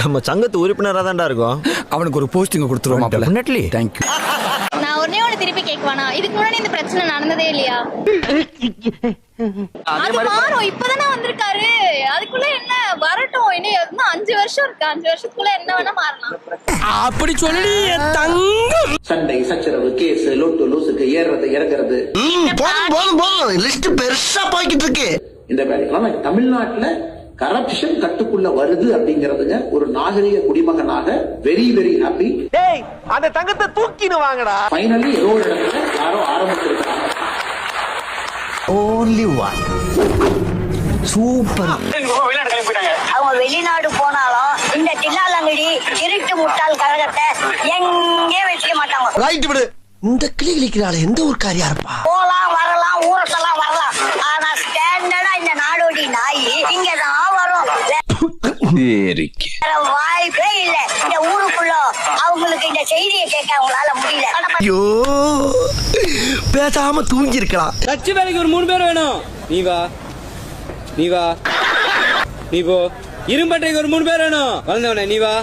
நம்ம சங்கத்து உறுப்பினரா தான்டா இருக்கோம். அவனுக்கு ஒரு போஸ்டிங் கொடுத்துருவோம். டெஃபினெட்லி. Thank you. நான் ஒண்ணே ஒண்ணு திருப்பி கேட்கவானா, இதுக்கு முன்னாடி இந்த பிரச்சனை நடந்ததே இல்லையா? அது மாறும், இப்பதானே வந்திருக்காரு, அதுக்குள்ள என்ன வரட்டும். இன்னும் 5 வருஷம் இருக்கு, 5 வருஷத்துக்குள்ள என்ன வேணா மாறலாம். அப்படி சொல்லி தங்கம். சண்டை சச்சரவு கேஸ் லோட்டு லூசுக்கு ஏறது இறங்குறது லிஸ்ட் பெருசா போய்கிட்டு இருக்கு. இந்த வேலைக்கு தமிழ்நாட்டுல கரப்ஷன் கட்டுக்குள்ள வருது அப்படிங்கறதுங்க ஒரு நாகரிக குடிமகனாக வெரி வெரி ஹாப்பி. அந்த தங்கத்தை தூக்கின்னு வாங்கடா. ஃபைனலி ஏதோ ஒரு இடத்துல யாரோ ஆரம்பிச்சிருக்காங்க. Only one. சூப்பர். அவங்க வெளிநாடு போனாலும் இந்த தில்லாலங்கடி திருட்டு முட்டாள் கழகத்தை எங்கே வச்சுக்க மாட்டாங்க. ரைட் விடு. இந்த கிளி கிளிக்கிறாள் எந்த ஒரு காரியா இருப்பா. போலாம் வரலாம் ஊரத்தெல்லாம் வரலாம், ஆனா ஸ்டாண்டர்டா இந்த நாடோடி நாய் இங்கதான் வரும். வேற வாய்ப்பே இல்ல. இந்த ஊருக்குள்ள அவங்களுக்கு இந்த செய்தியை கேட்க அவங்களால முடியல. ஐயோ பேசாம தூங்கி இருக்கலாம். கட்சி வேலைக்கு ஒரு 3 பேர் வேணும். நீ வா நீ வா நீ போ. இரும்பட்டைக்கு ஒரு 3 பேர் வேணும். வளர்ந்தவனே நீ வா.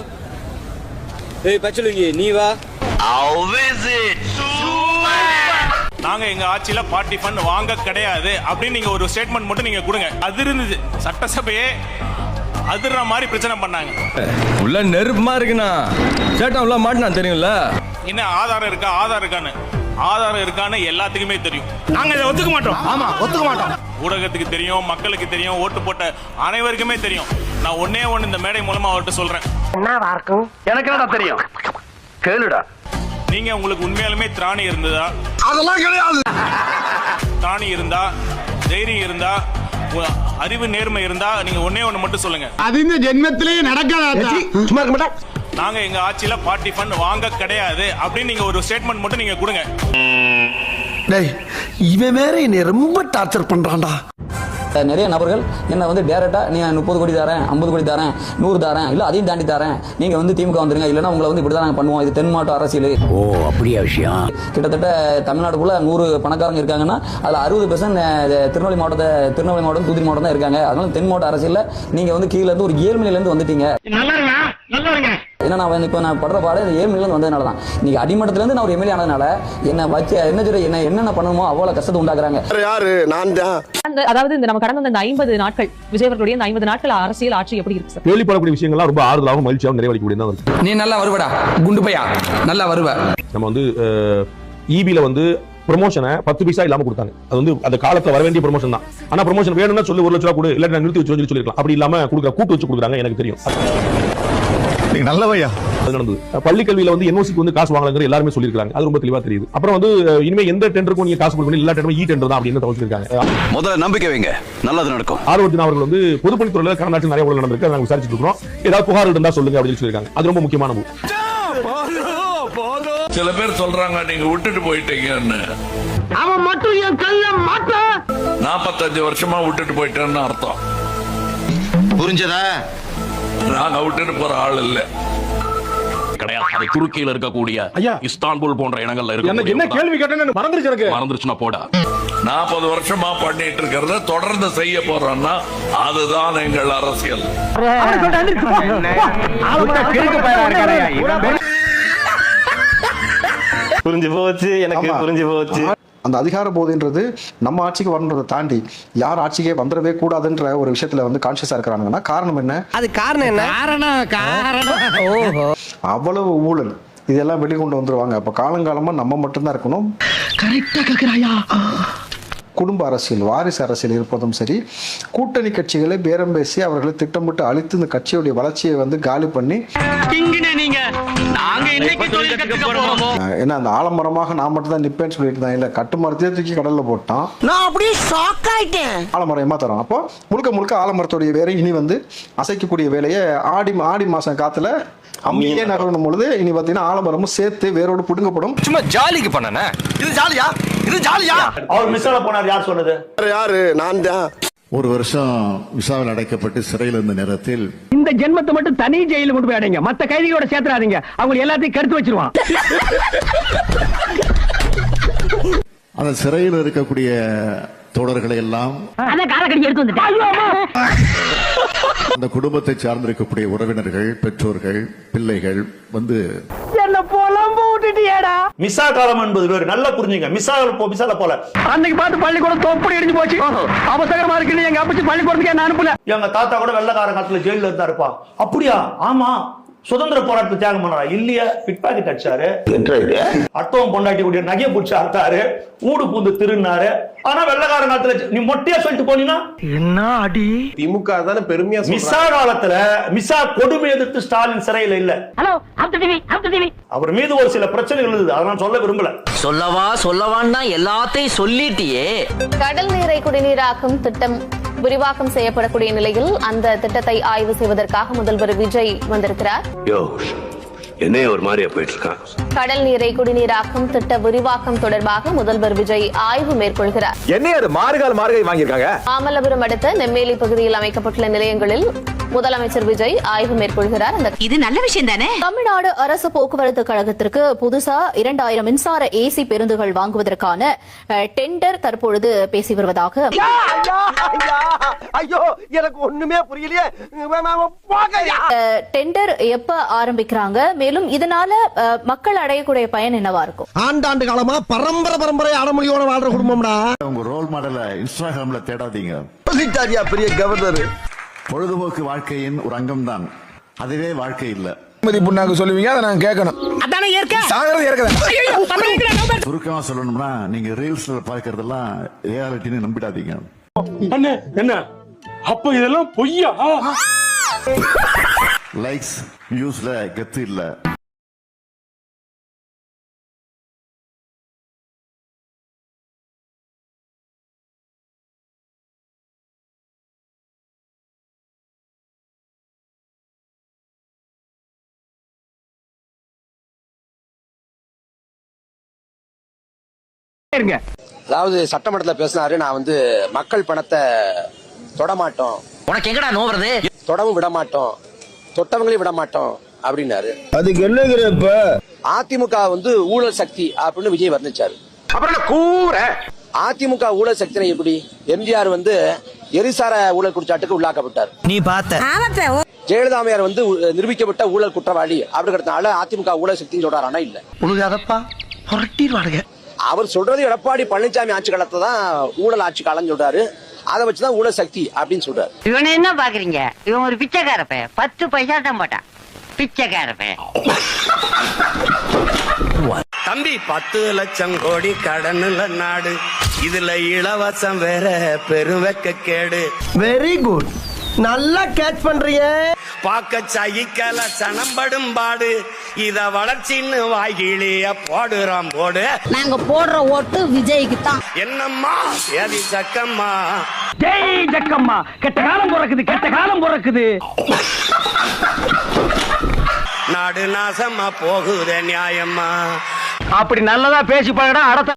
ஏய் பச்சலுங்கி நீ வா. நாங்க எங்க ஆட்சியில பார்ட்டி ஃபண்ட் வாங்க கிடையாது அப்படின்னு நீங்க ஒரு ஸ்டேட்மெண்ட் மட்டும் நீங்க கொடுங்க. அது இருந்துச்சு, சட்டசபையே அதிர்ற மாதிரி பிரச்சனை பண்ணாங்க. உள்ள நெருப்பமா இருக்குண்ணா, சேட்டம் உள்ள மாட்டினா தெரியும்ல. என்ன ஆதாரம் இருக்கா, ஆதாரம் இருக்கான்னு, ஆதாரம் இருக்கான்னு எல்லாத்துக்குமே தெரியும். நாங்க இதை ஒத்துக்க மாட்டோம். ஆமா ஒத்துக்க மாட்டோம். ஊடகத்துக்கு தெரியும், மக்களுக்கு தெரியும், ஓட்டு போட்ட அனைவருக்குமே தெரியும். நான் ஒன்னே ஒண்ணு இந்த மேடை மூலமா அவர்கிட்ட சொல்றேன். எனக்கு என்னடா தெரியும், கேளுடா. நீங்க உங்களுக்கு உண்மையாலுமே திராணி இருந்ததா? அதெல்லாம் கிடையாது. திராணி இருந்தா, தைரியம் இருந்தா, அறிவு நேர்மை இருந்தா நீங்க ஒன்னே ஒண்ணு மட்டும் சொல்லுங்க. அது இந்த ஜென்மத்திலேயே நடக்காதா? சும்மா இருக்க மாட்டா. நாங்க எங்க ஆட்சியில பார்ட்டி ஃபண்ட் வாங்க கிடையாது அப்படின்னு நீங்க ஒரு ஸ்டேட்மெண்ட் மட்டும் நீங்க கொடுங்க. டேய் இவன் வேற என்னை ரொம்ப டார்ச்சர் பண்றான்டா. நிறைய நபர்கள் என்ன வந்து டைரக்டா நீ 30 கோடி தரேன், 50 கோடி தரேன், 100 தரேன், இல்ல அதையும் தாண்டி தரேன், நீங்க வந்து திமுக வந்துருங்க, இல்லன்னா உங்களை வந்து இப்படிதான் நாங்க பண்ணுவோம். இது தென் மாவட்ட அரசியல். ஓ அப்படியா விஷயம். கிட்டத்தட்ட தமிழ்நாடுக்குள்ள 100 பணக்காரங்க இருக்காங்கன்னா அதுல 60% திருநெல்வேலி மாவட்டம் தூத்துக்குடி மாவட்டம் தான் இருக்காங்க. அதனால தென் மாவட்ட அரசியல்ல நீங்க வந்து கீழ இருந்து ஒரு ஏழ்மையில இருந்து வந்துட்டீங்க. ஏன்னா நான் இப்ப நான் படுற பாடு இந்த ஏழ்மையில இருந்து வந்ததுனால தான். நீங்க அடிமட்டத்துல இருந்து நான் ஒரு எம்எல்ஏ ஆனதுனால என்ன வச்சு என்னென்ன பண்ணணுமோ அவ்வளவு கஷ்டத்தை உண்டாக்குறாங்க. யாரு நான் தான். அதாவது இந்த நம்ம கடந்த இந்த 50 நாட்கள் விஜய் அவர்களுடைய இந்த 50 நாட்கள் அரசியல் ஆட்சி எப்படி இருக்கு சார்? கேள்விப்படக்கூடிய விஷயங்கள்லாம் ரொம்ப ஆறுதலாகவும் மகிழ்ச்சியாகவும் நிறைவடைக்கக்கூடியதான் இருக்கு. நீ நல்லா வருவடா குண்டு பையா, நல்லா வருவ. நம்ம வந்து ஈபில வந்து ப்ரொமோஷனை 10 பைசா இல்லாம கொடுத்தாங்க. அது வந்து அந்த காலத்துல வர வேண்டிய ப்ரொமோஷன் தான். ஆனா ப்ரொமோஷன் வேணும்னா சொல்லி 1 லட்சம் ரூபாய் கொடு, இல்ல நான் நிறுத்தி வச்சு சொல்லிருக்கலாம். அப்படி இல்லாம கூட்டு வச்சு கொடுக்குறாங்க. எனக்கு தெரியும். நல்லவையா அது நடந்தது. பள்ளிக்கல்வியில வந்து என்ஓசிக்கு வந்து காசு வாங்கலங்கிற எல்லாருமே சொல்லிருக்காங்க. அது ரொம்ப தெளிவா தெரியுது. அப்புறம் வந்து இனிமே எந்த டெண்டருக்கும் நீங்க காசு கொடுக்கணும், எல்லா டெண்டரும் டெண்டர் தான் அப்படின்னு சொல்லிருக்காங்க. முதல்ல நம்பிக்கை வைங்க, நல்லது நடக்கும். ஆர்வத்தின் அவர்கள் வந்து பொதுப்பணித்துறையில கடந்த ஆட்சி நிறைய ஊழல் நடந்திருக்கு, நாங்க விசாரிச்சுட்டு இருக்கோம். ஏதாவது புகார் இருந்தா சொல்லுங்க அப்படின்னு சொல்லிருக்காங்க. அது ரொம்ப முக்கியமான. சில பேர் சொல்றாங்க நீங்க விட்டுட்டு போயிட்டீங்கன்னு. அவன் மட்டும் என் கல்ல மாட்ட 45 வருஷமா விட்டுட்டு போயிட்டேன்னு அர்த்தம். புரிஞ்சதா? நாங்க விட்டுட்டு போற ஆள் இல்ல கிடையாது. துருக்கியில இருக்கக்கூடிய இஸ்தான்புல் போன்ற இடங்கள்ல இருக்கு. என்ன கேள்வி கேட்டேன்னு மறந்துருச்சுன்னா போடா. 40 வருஷமா பண்ணிட்டு இருக்கிறத தொடர்ந்து செய்ய போறோம்னா அதுதான் எங்கள் அரசியல். புரிஞ்சு போச்சு, எனக்கு புரிஞ்சு போச்சு. அந்த அதிகார போதைன்றது நம்ம ஆட்சிக்கு வரன்றதை தாண்டி யார் ஆட்சிக்கே வந்துடவே கூடாதுன்ற ஒரு விஷயத்துல வந்து கான்சியஸா இருக்கிறாங்கன்னா காரணம் என்ன? அது காரணம் என்ன? காரணம் அவ்வளவு ஊழல் இதெல்லாம் வெளிக்கொண்டு வந்துருவாங்க. அப்ப காலங்காலமா நம்ம மட்டும்தான் இருக்கணும். கரெக்டா கேக்குறாயா? குடும்ப அரசியல், வாரிசு அரசியல் இருப்பதும் சரி, கூட்டணி கட்சிகளை பேரம் பேசி அவர்களை திட்டமிட்டு அழித்து இந்த கட்சியுடைய வளர்ச்சியை வந்து காலி பண்ணி ஏன்னா அந்த ஆலமரமாக நான் மட்டும் தான் நிப்பேன்னு சொல்லிட்டு தான். இல்ல கட்டுமரத்தையே தூக்கி கடல்ல போட்டான். நான் அப்படியே ஷாக் ஆயிட்டேன். ஆலமரம் ஏமாத்தறோம். அப்போ முழுக்க ஆலமரத்துடைய வேரை இனி வந்து அசைக்கக்கூடிய வேலையை ஆடி மாசம் காத்துல அம்மியே நகரணும் பொழுது இனி பாத்தீங்கன்னா ஆலமரமும் சேர்த்து வேரோடு புடுங்கப்படும். சும்மா ஜாலிக்கு பண்ணனே. இது ஜாலியா? இது ஜாலியா? அவர் மிஸ்ஸால போனார். யார் சொன்னது? யாரு? நான் தான். ஒரு வருஷம் விசாவில் அடைக்கப்பட்டு சிறையில் இருந்த நேரத்தில் இந்த ஜென்மத்தை மட்டும் தனி ஜெயில கொண்டு போய் அடைங்க, மத்த கைதிகளோட சேர்த்துறாதீங்க, அவங்க எல்லாத்தையும் கருத்து வச்சிருவான். அந்த சிறையில் இருக்கக்கூடிய தோழர்களை எல்லாம் காலக்கடி எடுத்து வந்துட்டான். அந்த குடும்பத்தை சார்ந்திருக்கக்கூடிய உறவினர்கள், பெற்றோர்கள், பிள்ளைகள் வந்து என்ன போலாம் போட்டுட்டியேடா. மிஸ்ஸா காலம் என்பது வேறு. நல்லா புரிஞ்சுங்க. மிஸ்ஸால போல அன்னைக்கு பார்த்து பள்ளிக்கூடம் தோப்படி இடிஞ்சு போச்சு. அவசரமா இருக்குன்னு எங்க அப்பச்சி பள்ளிக்கூடத்துக்கு என்ன அனுப்பல. எங்க தாத்தா கூட வெள்ளக்கார காலத்துல ஜெயில இருந்தா இருப்பா. அப்படியா? ஆமா. சுதந்திர போராட்டத்தை தியாகம் பண்ணாரா? இல்லையா, பிட் பாக்கெட் அடிச்சாரு, அட்டவம் பொண்டாட்டி கூடிய நகையை பிடிச்சி அறுத்தாரு, ஊடு பூந்து திருநாரு. ஆனா வெள்ளக்கார காலத்துல நீ மொட்டையா சொல்லிட்டு போனீங்கன்னா என்ன அடி. திமுக தானே பெருமையா மிஸ்ஸா காலத்துல மிஸ்ஸா கொடுமை எதிர்த்து ஸ்டாலின் சிறையில இல்ல. Hello TV. அவர் மீது ஒரு சில பிரச்சனைகள் இருந்தது, அதை நான் சொல்ல விரும்பல. சொல்லவான்னு எல்லாத்தையும் சொல்லிட்டியே. கடல் நீரை குடிநீராக்கும் திட்டம் விரிவாக்கம் செய்யப்படக்கூடிய நிலையில் அந்த திட்டத்தை ஆய்வு செய்வதற்காக முதல்வர் விஜய் வந்திருக்கிறார். என்ன ஒரு மாதிரியா போயிட்டு இருக்கான். கடல் நீரை குடிநீராக்கும் திட்ட விரிவாக்கம் தொடர்பாக முதல்வர் விஜய் ஆய்வு மேற்கொள்கிறார். என்ன அது மார்கழி வாங்கியிருக்காங்க. மாமல்லபுரம் அடுத்த நெம்மேலி பகுதியில் அமைக்கப்பட்டுள்ள நிலையங்களில் முதலமைச்சர் விஜய் ஆய்வு மேற்கொள்கிறார். இது நல்ல விஷயம் தானே. தமிழ்நாடு அரசு போக்குவரத்து கழகத்திற்கு புதுசா 2000 மின்சார ஏசி பேருந்துகள் வாங்குவதற்கான டெண்டர் தற்பொழுது பேசி வருவதாக. ஐயோ எனக்கு ஒண்ணுமே புரியலையே. டெண்டர் எப்ப ஆரம்பிக்கிறாங்க, மேலும் இதனால மக்கள் அடையக்கூடிய பயன் என்னவா இருக்கும்? ஆண்டாண்டு காலமா பரம்பரை அடமொழியோட வாழ்ற குடும்பம்டா. உங்க ரோல் மாடலை இன்ஸ்டாகிராம்ல தேடாதீங்க. பெரிய கவர்னர். பொழுதுபோக்கு வாழ்க்கையின் ஒரு அங்கம் தான், அதுவே வாழ்க்கை இல்ல. புண்ணாக்கு சொல்லுவீங்க, அதை நான் கேட்கணும். அதானே சுருக்கமா சொல்லணும்னா, நீங்க ரீல்ஸ்ல பார்க்கறதெல்லாம் ரியாலிட்டின்னு நம்பிடாதீங்க. என்ன அப்ப இதெல்லாம் பொய்யா? லைக்ஸ் வியூஸ்ல கெத்து இல்ல. அதாவது சட்டமன்றத்துல பேசினாரு, நான் வந்து மக்கள் பணத்தை தொடமாட்டோம். உனக்கு எங்கடா நோவுறது? தொடவும் விட மாட்டோம், தொட்டவங்களையும் விட மாட்டோம் அப்படின்னாரு. அதுக்கு என்னங்கிறப்ப அதிமுக வந்து ஊழல் சக்தி அப்படின்னு விஜய் வர்ணிச்சாரு. அதிமுக ஊழல் சக்தி எப்படி? எம்ஜிஆர் வந்து எரிசார ஊழல் குற்றச்சாட்டுக்கு உள்ளாக்கப்பட்டார். நீ பார்த்த ஜெயலலிதாமையார் வந்து நிரூபிக்கப்பட்ட ஊழல் குற்றவாளி அப்படிங்கறதுனால அதிமுக ஊழல் சக்தின்னு சொல்றாரானா இல்ல. உனக்கு புரட்டிடுவானுங்க. அவர் சொல்றது எடப்பாடி பழனிசாமி ஆட்சி காலத்தை தான் ஊழல் ஆட்சி காலம் சொல்றாரு. அதை வச்சுதான் ஊழல் சக்தி அப்படின்னு சொல்றாரு. இவனை என்ன பாக்குறீங்க? இவன் ஒரு பிச்சைக்கார பையன். 10 பைசா தான் போட்டான். பிச்சைக்கார பையன். தம்பி 10 லட்சம் கோடி கடனுல நாடு, இதுல இலவசம் வேற பெருவெக்க கேடு. வெரி குட், நல்லா கேட்ச் பண்றீங்க. பாக்க சகிக்கல சனம்படும் பாடு, இத வளர்ச்சின்னு வாய்கிளிய போடுறான் போடு. நாங்க போடுற ஓட்டு விஜய்க்கு தான். என்னம்மா ஏதி சக்கம்மா. ஜெய் ஜக்கம்மா. கெட்ட காலம் பிறக்குது. நாடு நாசமா போகுதே நியாயம்மா. அப்படி நல்லதா பேசி பழகடா.